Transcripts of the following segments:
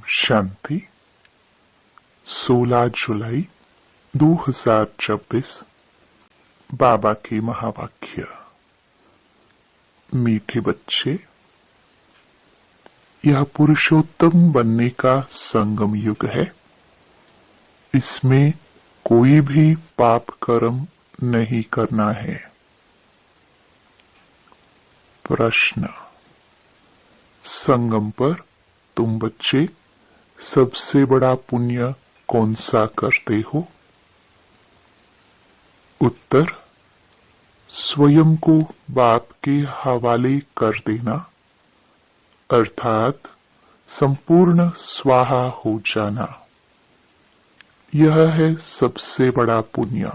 शांति। 16 जुलाई 2026। बाबा के महावाक्य। मीठे बच्चे, यह पुरुषोत्तम बनने का संगम युग है। इसमें कोई भी पाप कर्म नहीं करना है। प्रश्न। संगम पर तुम बच्चे सबसे बड़ा पुण्य कौन सा करते हो? उत्तर। स्वयं को बाप के हवाले कर देना, अर्थात संपूर्ण स्वाहा हो जाना, यह है सबसे बड़ा पुण्य।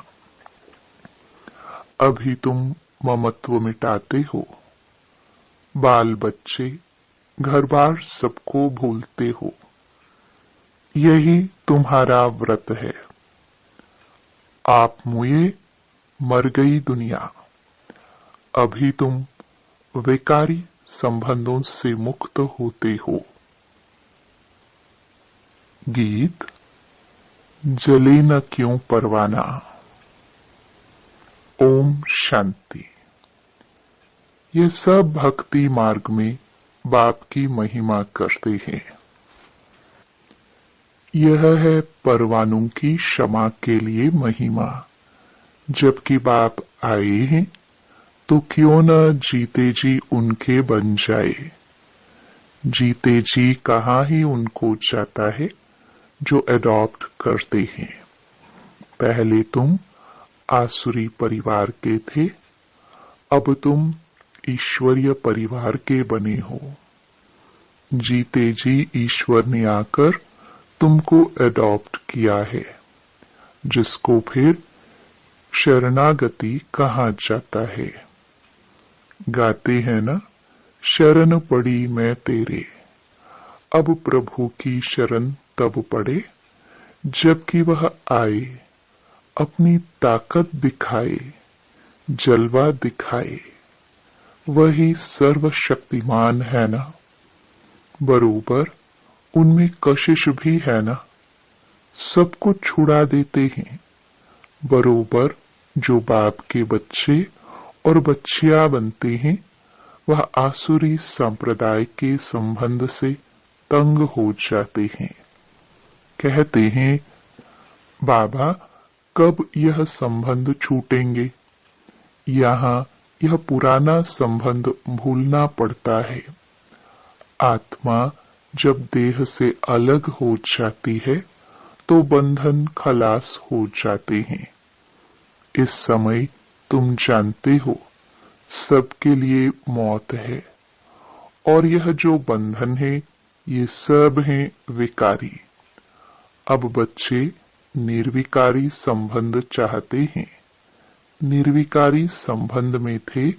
अभी तुम ममत्व मिटाते हो, बाल बच्चे घर बार सबको भूलते हो। यही तुम्हारा व्रत है। आप मुए, मर गई दुनिया। अभी तुम विकारी संबंधों से मुक्त होते हो। गीत। जले न क्यों परवाना। ओम शांति। ये सब भक्ति मार्ग में बाप की महिमा करते हैं। यह है परवानों की क्षमा के लिए महिमा। जबकि बाप आए हैं तो क्यों न जीते जी उनके बन जाए। जीते जी कहाँ ही उनको जाता है जो एडॉप्ट करते हैं। पहले तुम आसुरी परिवार के थे, अब तुम ईश्वरीय परिवार के बने हो। जीते जी ईश्वर ने आकर तुमको एडॉप्ट किया है, जिसको फिर शरणागति कहा जाता है। गाते हैं ना, शरण पड़ी मैं तेरे। अब प्रभु की शरण तब पड़े जबकि वह आए, अपनी ताकत दिखाए, जलवा दिखाए। वही सर्वशक्तिमान है ना। बरोबर उनमें कशिश भी है ना। सबको छुड़ा देते हैं। बरोबर जो बाप के बच्चे और बच्चियां बनते हैं, वह आसुरी संप्रदाय के संबंध से तंग हो जाते हैं। कहते हैं, बाबा कब यह संबंध छूटेंगे? यहाँ यह पुराना संबंध भूलना पड़ता है। आत्मा जब देह से अलग हो जाती है तो बंधन खलास हो जाते हैं। इस समय तुम जानते हो सबके लिए मौत है, और यह जो बंधन है ये सब हैं विकारी। अब बच्चे निर्विकारी संबंध चाहते हैं। निर्विकारी संबंध में थे,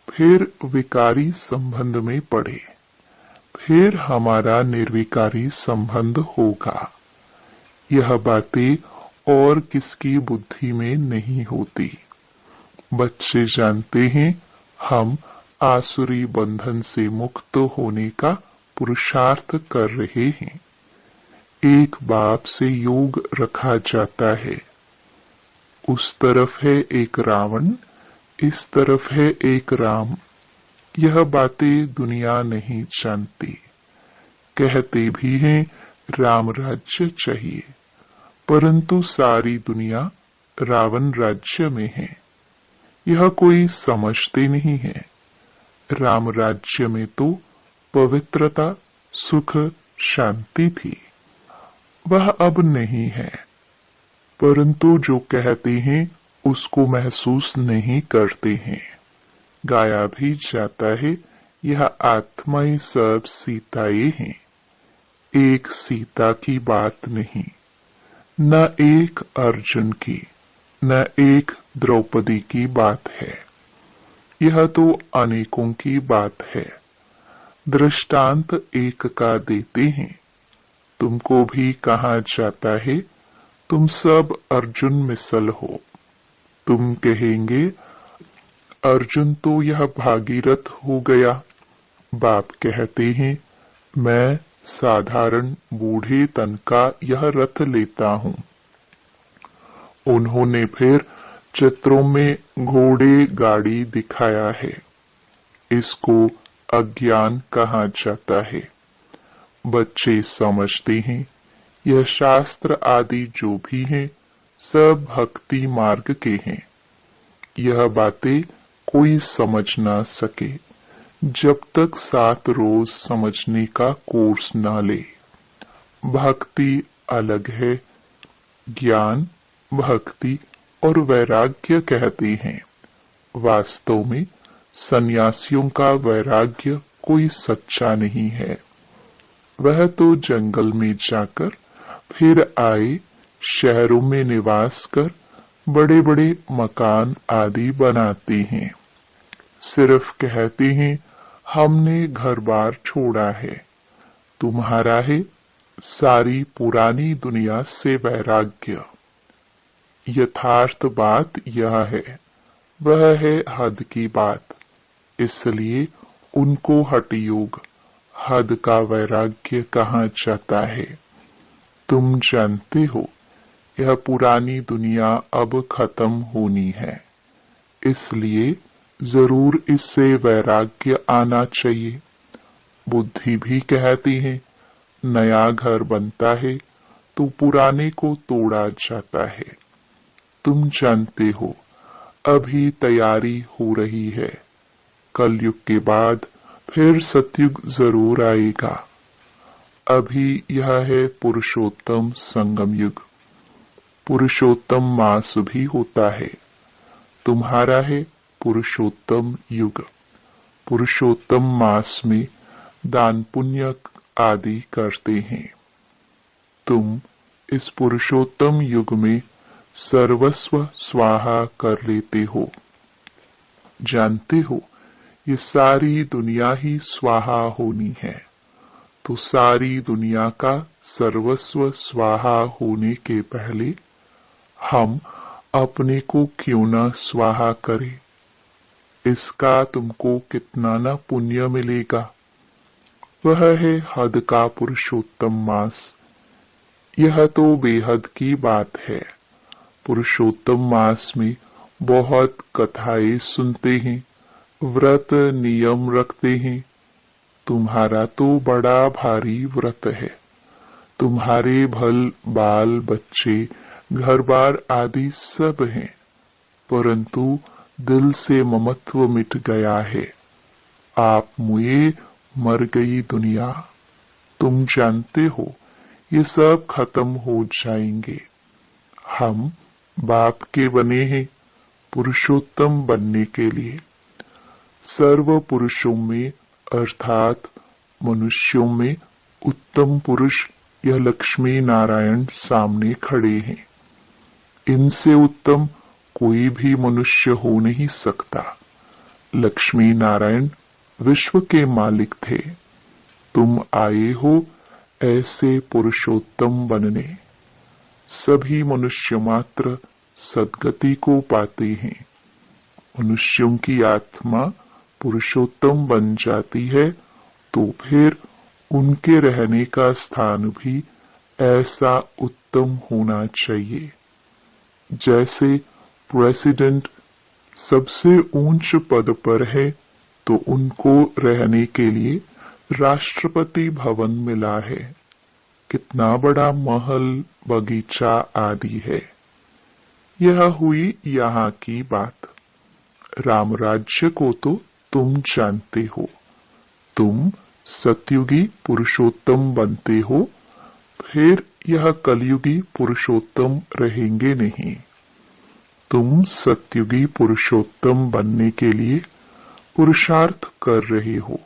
फिर विकारी संबंध में पड़े, फिर हमारा निर्विकारी संबंध होगा। यह बातें और किसकी बुद्धि में नहीं होती। बच्चे जानते हैं हम आसुरी बंधन से मुक्त होने का पुरुषार्थ कर रहे हैं। एक बाप से योग रखा जाता है। उस तरफ है एक रावण, इस तरफ है एक राम। यह बातें दुनिया नहीं जानती। कहते भी हैं राम राज्य चाहिए, परंतु सारी दुनिया रावण राज्य में है। यह कोई समझते नहीं है। राम राज्य में तो पवित्रता, सुख, शांति थी। वह अब नहीं है, परंतु जो कहते हैं उसको महसूस नहीं करते हैं। गाया भी जाता है, यह आत्माएं सब सीताएं हैं। एक सीता की बात नहीं, न एक अर्जुन की, न एक द्रौपदी की बात है। यह तो अनेकों की बात है। दृष्टांत एक का देते हैं। तुमको भी कहा जाता है तुम सब अर्जुन मिसल हो। तुम कहेंगे अर्जुन तो यह भागीरथ हो गया। बाप कहते हैं मैं साधारण बूढ़े तन का यह रथ लेता हूँ। उन्होंने फिर चित्रों में घोड़े गाड़ी दिखाया है। इसको अज्ञान कहा जाता है। बच्चे समझते हैं यह शास्त्र आदि जो भी हैं सब भक्ति मार्ग के हैं। यह बातें कोई समझ ना सके जब तक 7 रोज समझने का कोर्स ना ले। भक्ति अलग है। ज्ञान, भक्ति और वैराग्य कहते हैं। वास्तव में सन्यासियों का वैराग्य कोई सच्चा नहीं है। वह तो जंगल में जाकर फिर आए शहरों में निवास कर बड़े बड़े मकान आदि बनाते हैं। सिर्फ कहते हैं हमने घर बार छोड़ा है। तुम्हारा है सारी पुरानी दुनिया से वैराग्य। यथार्थ बात यह है, वह है हद की बात। इसलिए उनको हठयोग, हद का वैराग्य कहा जाता है। तुम जानते हो यह पुरानी दुनिया अब खत्म होनी है, इसलिए जरूर इससे वैराग्य आना चाहिए। बुद्धि भी कहती है नया घर बनता है तो पुराने को तोड़ा जाता है। तुम जानते हो अभी तैयारी हो रही है। कलयुग के बाद फिर सतयुग जरूर आएगा। अभी यह है पुरुषोत्तम संगम युग। पुरुषोत्तम मास भी होता है। तुम्हारा है पुरुषोत्तम युग। पुरुषोत्तम मास में दान पुण्य आदि करते हैं। तुम इस पुरुषोत्तम युग में सर्वस्व स्वाहा कर लेते हो। जानते हो ये सारी दुनिया ही स्वाहा होनी है, तो सारी दुनिया का सर्वस्व स्वाहा होने के पहले हम अपने को क्यों न स्वाहा करें। इसका तुमको कितना न पुण्य मिलेगा। वह है हद का पुरुषोत्तम मास। यह तो बेहद की बात है। पुरुषोत्तम मास में बहुत कथाएं सुनते हैं, व्रत नियम रखते हैं। तुम्हारा तो बड़ा भारी व्रत है। तुम्हारे भल बाल बच्चे घर बार आदि सब हैं, परंतु दिल से ममत्व मिट गया है। आप मुए मर गई दुनिया। तुम जानते हो ये सब खत्म हो जाएंगे। हम बाप के बने हैं पुरुषोत्तम बनने के लिए। सर्व पुरुषों में अर्थात मनुष्यों में उत्तम पुरुष यह लक्ष्मी नारायण सामने खड़े हैं। इनसे उत्तम कोई भी मनुष्य हो नहीं सकता। लक्ष्मी नारायण विश्व के मालिक थे। तुम आए हो ऐसे पुरुषोत्तम बनने। सभी मनुष्य मात्र सद्गति को पाते हैं। मनुष्यों की आत्मा पुरुषोत्तम बन जाती है तो फिर उनके रहने का स्थान भी ऐसा उत्तम होना चाहिए। जैसे प्रेसिडेंट सबसे ऊंच पद पर है तो उनको रहने के लिए राष्ट्रपति भवन मिला है। कितना बड़ा महल, बगीचा आदि है। यह हुई यहाँ की बात। राम राज्य को तो तुम जानते हो। तुम सतयुगी पुरुषोत्तम बनते हो, फिर यह कलयुगी पुरुषोत्तम रहेंगे नहीं। तुम सतयुगी पुरुषोत्तम बनने के लिए पुरुषार्थ कर रहे हो।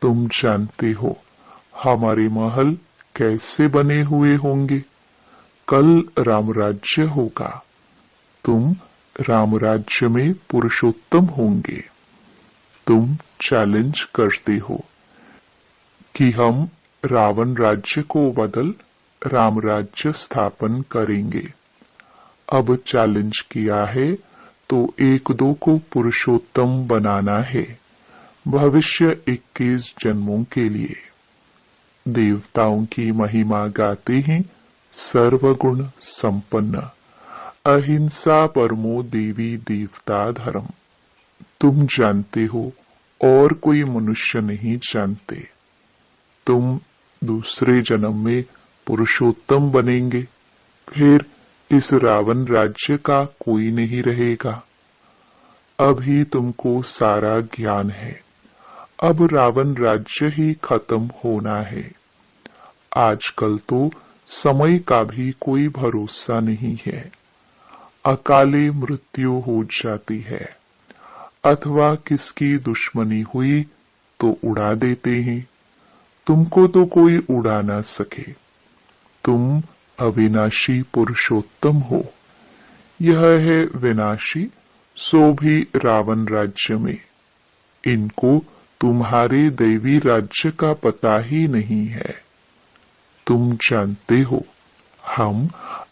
तुम जानते हो हमारे महल कैसे बने हुए होंगे। कल राम राज्य होगा। तुम राम राज्य में पुरुषोत्तम होंगे। तुम चैलेंज करते हो कि हम रावण राज्य को बदल राम राज्य स्थापन करेंगे। अब चैलेंज किया है तो 1-2 को पुरुषोत्तम बनाना है भविष्य 21 जन्मों के लिए। देवताओं की महिमा गाते हैं सर्वगुण संपन्न। अहिंसा परमो देवी देवता धर्म। तुम जानते हो और कोई मनुष्य नहीं जानते। तुम दूसरे जन्म में पुरुषोत्तम बनेंगे, फिर इस रावण राज्य का कोई नहीं रहेगा। अभी तुमको सारा ज्ञान है, अब रावण राज्य ही खत्म होना है। आजकल तो समय का भी कोई भरोसा नहीं है। अकाले मृत्यु हो जाती है, अथवा किसकी दुश्मनी हुई तो उड़ा देते हैं। तुमको तो कोई उड़ा ना सके। तुम अविनाशी पुरुषोत्तम हो। यह है विनाशी, सो भी रावण राज्य में। इनको तुम्हारे दैवी राज्य का पता ही नहीं है। तुम जानते हो, हम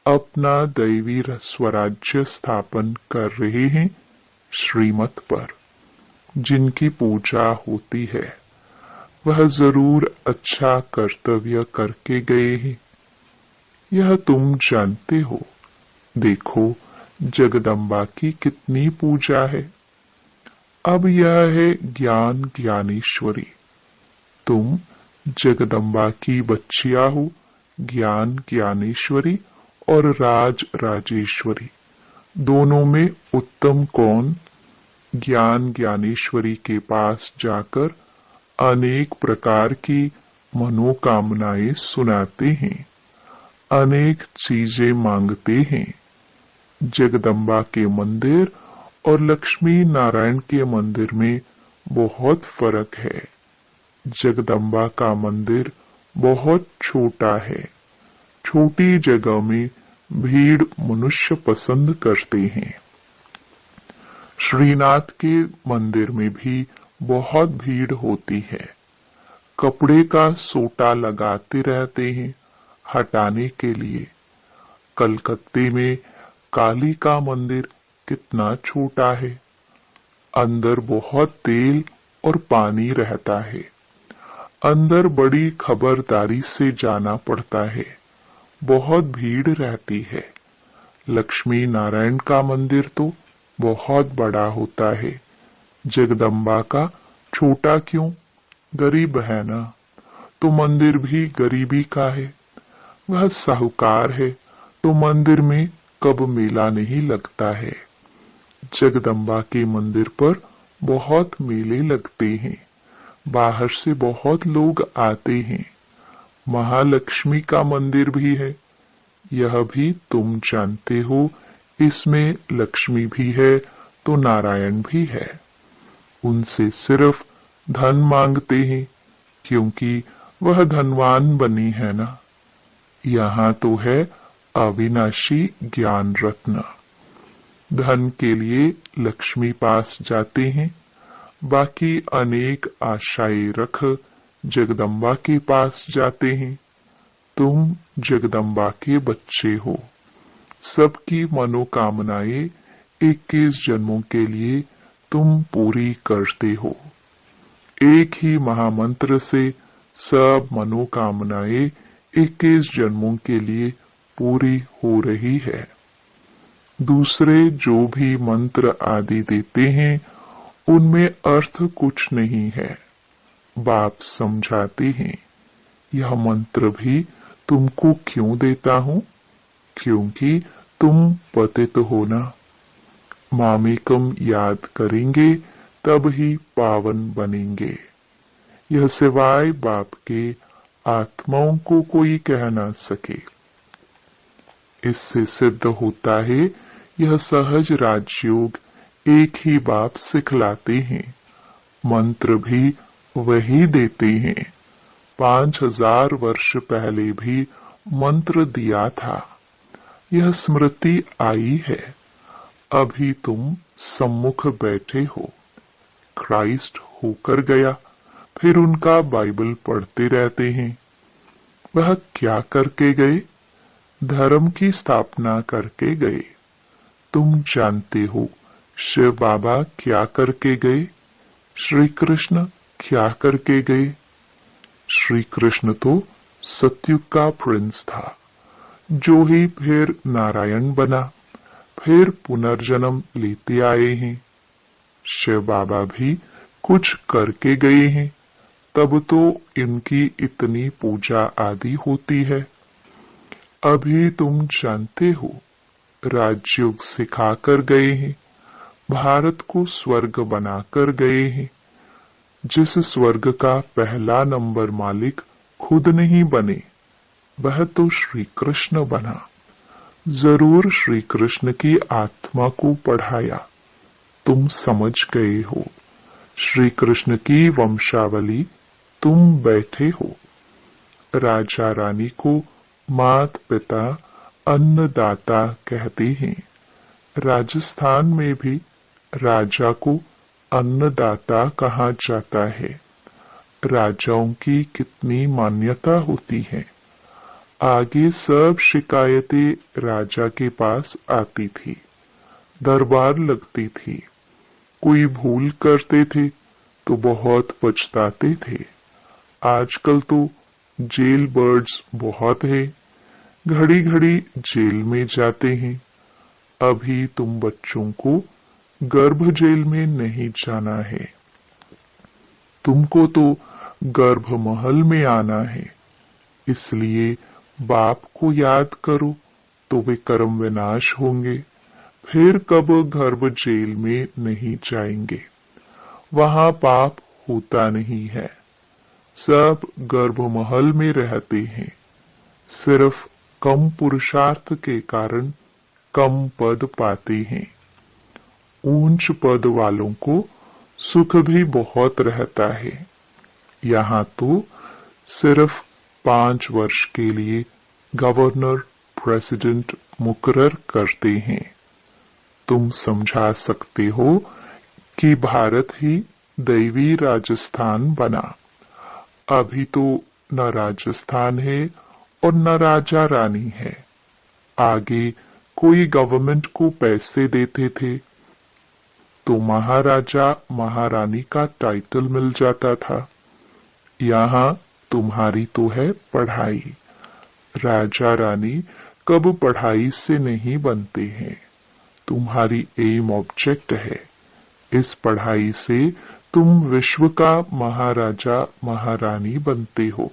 अपना दैवी स्वराज्य स्थापन कर रहे हैं श्रीमत पर। जिनकी पूजा होती है वह जरूर अच्छा कर्तव्य करके गए हैं, यह तुम जानते हो। देखो जगदम्बा की कितनी पूजा है। अब यह है ज्ञान ज्ञानेश्वरी। तुम जगदम्बा की बच्चियां हो, ज्ञान ज्ञानेश्वरी और राज राजेश्वरी। दोनों में उत्तम कौन? ज्ञान ज्ञानेश्वरी के पास जाकर अनेक प्रकार की मनोकामनाएं सुनाते हैं, अनेक चीजें मांगते हैं। जगदम्बा के मंदिर और लक्ष्मी नारायण के मंदिर में बहुत फर्क है। जगदम्बा का मंदिर बहुत छोटा है। छोटी जगह में भीड़ मनुष्य पसंद करते हैं। श्रीनाथ के मंदिर में भी बहुत भीड़ होती है। कपड़े का सोटा लगाते रहते हैं हटाने के लिए। कलकत्ते में काली का मंदिर कितना छोटा है। अंदर बहुत तेल और पानी रहता है। अंदर बड़ी खबरदारी से जाना पड़ता है। बहुत भीड़ रहती है। लक्ष्मी नारायण का मंदिर तो बहुत बड़ा होता है। जगदम्बा का छोटा क्यों? गरीब है ना, तो मंदिर भी गरीबी का है। वह साहूकार है तो मंदिर में कब मेला नहीं लगता है। जगदम्बा के मंदिर पर बहुत मेले लगते हैं। बाहर से बहुत लोग आते हैं। महालक्ष्मी का मंदिर भी है, यह भी तुम जानते हो। इसमें लक्ष्मी भी है तो नारायण भी है। उनसे सिर्फ धन मांगते हैं, क्योंकि वह धनवान बनी है ना। यहाँ तो है अविनाशी ज्ञान रत्न। धन के लिए लक्ष्मी पास जाते हैं, बाकी अनेक आशाएं रख जगदम्बा के पास जाते हैं। तुम जगदम्बा के बच्चे हो। सबकी मनोकामनाएं 21 जन्मों के लिए तुम पूरी करते हो। एक ही महामंत्र से सब मनोकामनाएं 21 जन्मों के लिए पूरी हो रही है। दूसरे जो भी मंत्र आदि देते हैं उनमें अर्थ कुछ नहीं है। बाप समझाते हैं, यह मंत्र भी तुमको क्यों देता हूं? क्योंकि तुम पतित हो ना। मामेकम याद करेंगे तब ही पावन बनेंगे। यह सिवाय बाप के आत्माओं को कोई कह ना सके। इससे सिद्ध होता है यह सहज राजयोग एक ही बाप सिखलाते हैं। मंत्र भी वही देते हैं। 5000 वर्ष पहले भी मंत्र दिया था। यह स्मृति आई है। अभी तुम सम्मुख बैठे हो। क्राइस्ट होकर गया, फिर उनका बाइबल पढ़ते रहते हैं। वह क्या करके गए? धर्म की स्थापना करके गए। तुम जानते हो शिव बाबा क्या करके गए? श्री कृष्ण क्या करके गए? श्री कृष्ण तो सतयुग का प्रिंस था, जो ही फिर नारायण बना, फिर पुनर्जन्म लेते आए हैं। शिव बाबा भी कुछ करके गए हैं, तब तो इनकी इतनी पूजा आदि होती है। अभी तुम जानते हो, राजयोग सिखा कर गए हैं, भारत को स्वर्ग बनाकर गए हैं। जिस स्वर्ग का पहला नंबर मालिक खुद नहीं बने, वह तो श्री कृष्ण बना। जरूर श्री कृष्ण की आत्मा को पढ़ाया, तुम समझ गए हो। श्री कृष्ण की वंशावली तुम बैठे हो। राजा रानी को मात पिता अन्नदाता कहते हैं। राजस्थान में भी राजा को अन्नदाता कहा जाता है। राजाओं की कितनी मान्यता होती है। आगे सब शिकायतें राजा के पास आती थी, दरबार लगती थी। कोई भूल करते थे तो बहुत पछताते थे। आजकल तो जेल बर्ड्स बहुत है, घड़ी घड़ी जेल में जाते हैं। अभी तुम बच्चों को गर्भ जेल में नहीं जाना है, तुमको तो गर्भ महल में आना है। इसलिए बाप को याद करो तो वे कर्म विनाश होंगे। फिर कब गर्भ जेल में नहीं जाएंगे। वहां पाप होता नहीं है। सब गर्भ महल में रहते हैं। सिर्फ कम पुरुषार्थ के कारण कम पद पाते हैं। ऊंच पद वालों को सुख भी बहुत रहता है। यहाँ तो सिर्फ 5 वर्ष के लिए गवर्नर प्रेसिडेंट मुकर्रर करते हैं। तुम समझा सकते हो कि भारत ही दैवी राजस्थान बना। अभी तो न राजस्थान है और न राजा रानी है। आगे कोई गवर्नमेंट को पैसे देते थे तो महाराजा महारानी का टाइटल मिल जाता था। यहाँ तुम्हारी तो है पढ़ाई। राजा रानी कब पढ़ाई से नहीं बनते हैं। तुम्हारी एम ऑब्जेक्ट है। इस पढ़ाई से तुम विश्व का महाराजा महारानी बनते हो,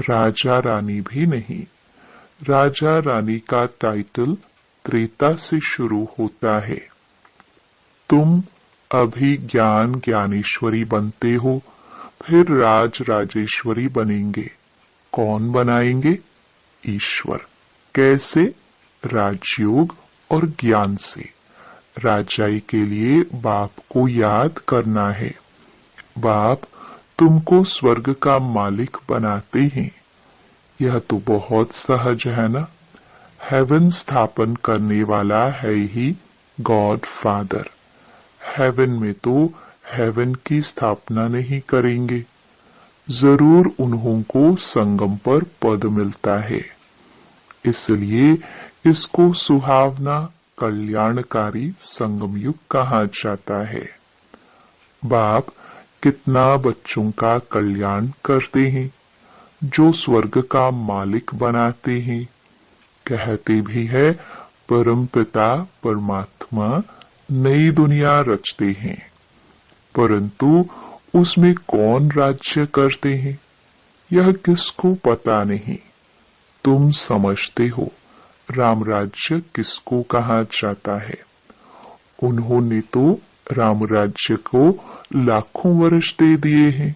राजा रानी भी नहीं। राजा रानी का टाइटल त्रेता से शुरू होता है। तुम अभी ज्ञान ज्ञानेश्वरी बनते हो, फिर राज राजेश्वरी बनेंगे। कौन बनाएंगे? ईश्वर। कैसे? राजयोग और ज्ञान से। राजाई के लिए बाप को याद करना है। बाप तुमको स्वर्ग का मालिक बनाते हैं। यह तो बहुत सहज है ना। हेवन स्थापन करने वाला है ही गॉड फादर। हेवन में तो हेवन की स्थापना नहीं करेंगे। जरूर उन्हों को संगम पर पद मिलता है। इसलिए इसको सुहावना कल्याणकारी संगम युग कहा जाता है। बाप कितना बच्चों का कल्याण करते हैं, जो स्वर्ग का मालिक बनाते हैं। कहते भी है, परम पिता परमात्मा नई दुनिया रचते हैं, परंतु उसमें कौन राज्य करते हैं यह किसको पता नहीं। तुम समझते हो राम राज्य किसको कहा जाता है। उन्होंने तो राम राज्य को लाखों वर्ष दे दिए हैं,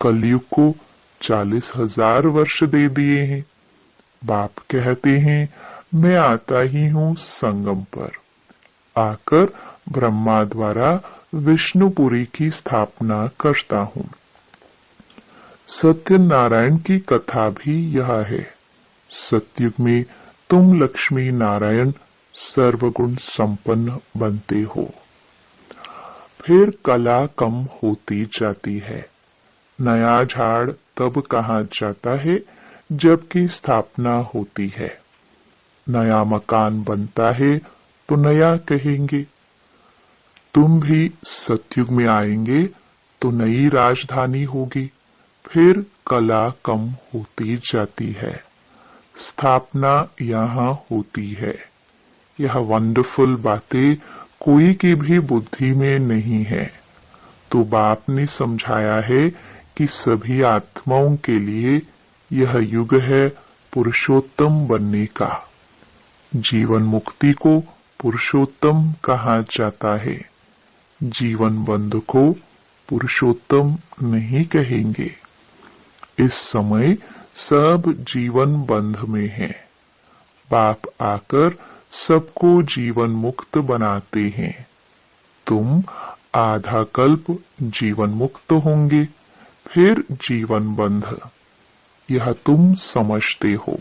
कलयुग को 40,000 वर्ष दे दिए हैं। बाप कहते हैं, मैं आता ही हूँ संगम पर, आकर ब्रह्मा द्वारा विष्णुपुरी की स्थापना करता हूँ। सत्यनारायण की कथा भी यह है। सतयुग में तुम लक्ष्मी नारायण सर्वगुण संपन्न बनते हो। फिर कला कम होती जाती है। नया झाड़ तब कहा जाता है जबकि स्थापना होती है। नया मकान बनता है तो नया कहेंगे। तुम भी सतयुग में आएंगे तो नई राजधानी होगी, फिर कला कम होती जाती है, स्थापना यहाँ होती है। यह वंडरफुल बातें कोई की भी बुद्धि में नहीं है। तो बाप ने समझाया है कि सभी आत्माओं के लिए यह युग है पुरुषोत्तम बनने का। जीवन मुक्ति को पुरुषोत्तम कहा जाता है, जीवन बंध को पुरुषोत्तम नहीं कहेंगे। इस समय सब जीवन बंध में है। बाप आकर सबको जीवन मुक्त बनाते हैं। तुम आधा कल्प जीवन मुक्त होंगे, फिर जीवन बंध। यह तुम समझते हो।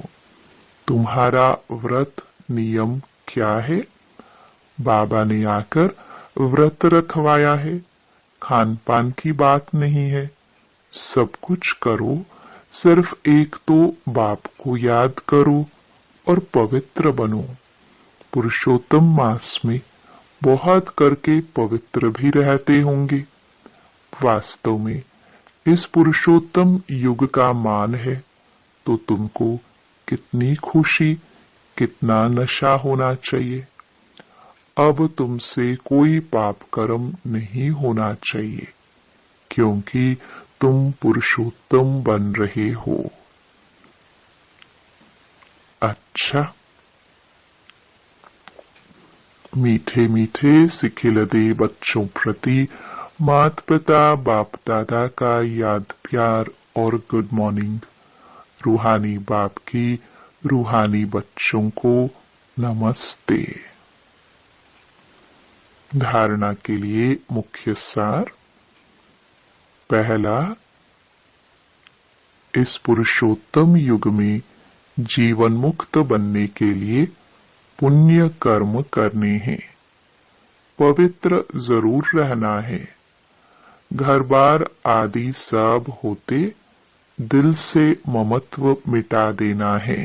तुम्हारा व्रत नियम क्या है? बाबा ने आकर व्रत रखवाया है। खान पान की बात नहीं है। सब कुछ करो, सिर्फ एक तो बाप को याद करो और पवित्र बनो। पुरुषोत्तम मास में बहुत करके पवित्र भी रहते होंगे। वास्तव में इस पुरुषोत्तम युग का मान है तो तुमको कितनी खुशी, कितना नशा होना चाहिए। अब तुमसे कोई पाप कर्म नहीं होना चाहिए, क्योंकि तुम पुरुषोत्तम बन रहे हो। अच्छा, मीठे मीठे सिखिलदे बच्चों प्रति माता पिता बाप दादा का याद प्यार और गुड मॉर्निंग। रूहानी बाप की रूहानी बच्चों को नमस्ते। धारणा के लिए मुख्य सार। पहला, इस पुरुषोत्तम युग में जीवन मुक्त बनने के लिए पुण्य कर्म करने हैं। पवित्र जरूर रहना है। घर बार आदि सब होते दिल से ममत्व मिटा देना है।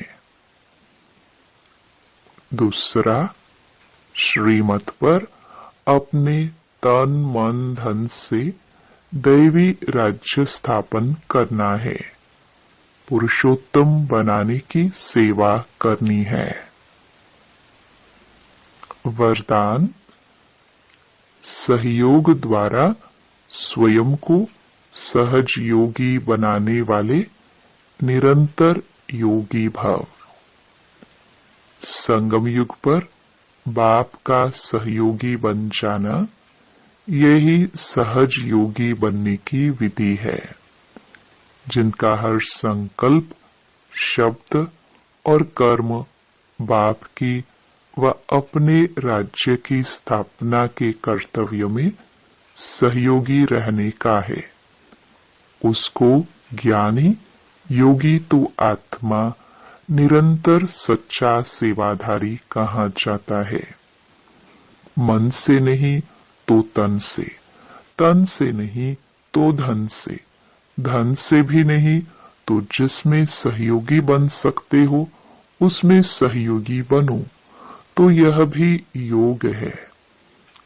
दूसरा, श्रीमत पर अपने तन मन धन से दैवी राज्य स्थापन करना है। पुरुषोत्तम बनाने की सेवा करनी है। वरदान, सहयोग द्वारा स्वयं को सहज योगी बनाने वाले निरंतर योगी भव। संगम युग पर बाप का सहयोगी बन जाना, यही सहज योगी बनने की विधि है। जिनका हर संकल्प, शब्द और कर्म बाप की व अपने राज्य की स्थापना के कर्तव्य में सहयोगी रहने का है, उसको ज्ञानी योगी तो आत्मा निरंतर सच्चा सेवाधारी कहा जाता है। मन से नहीं तो तन से, तन से नहीं तो धन से, धन से भी नहीं तो जिसमें सहयोगी बन सकते हो उसमें सहयोगी बनो। तो यह भी योग है।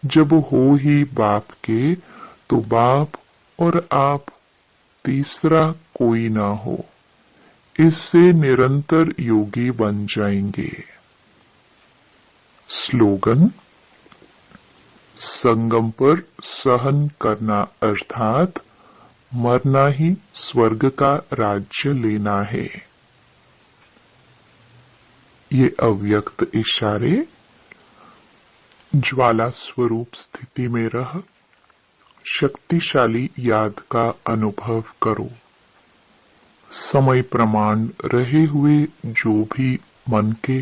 जब हो ही बाप के तो बाप और आप, तीसरा कोई ना हो। इससे निरंतर योगी बन जाएंगे। स्लोगन, संगम पर सहन करना अर्थात मरना ही स्वर्ग का राज्य लेना है। ये अव्यक्त इशारे ज्वाला स्वरूप स्थिति में रह शक्तिशाली याद का अनुभव करो। समय प्रमाण रहे हुए जो भी मन के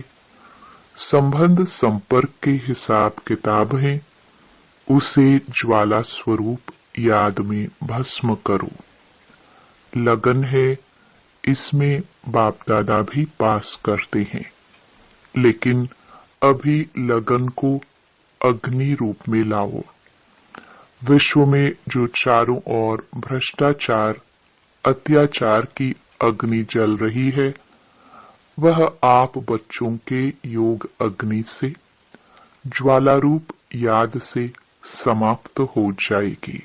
संबंध संपर्क के हिसाब किताब है, उसे ज्वाला स्वरूप याद में भस्म करो। लगन है, इसमें बाप दादा भी पास करते हैं, लेकिन अभी लगन को अग्नि रूप में लाओ। विश्व में जो चारों ओर भ्रष्टाचार, अत्याचार की अग्नि जल रही है, वह आप बच्चों के योग अग्नि से, ज्वाला रूप याद से समाप्त हो जाएगी।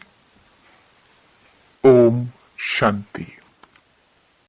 ओम शांति।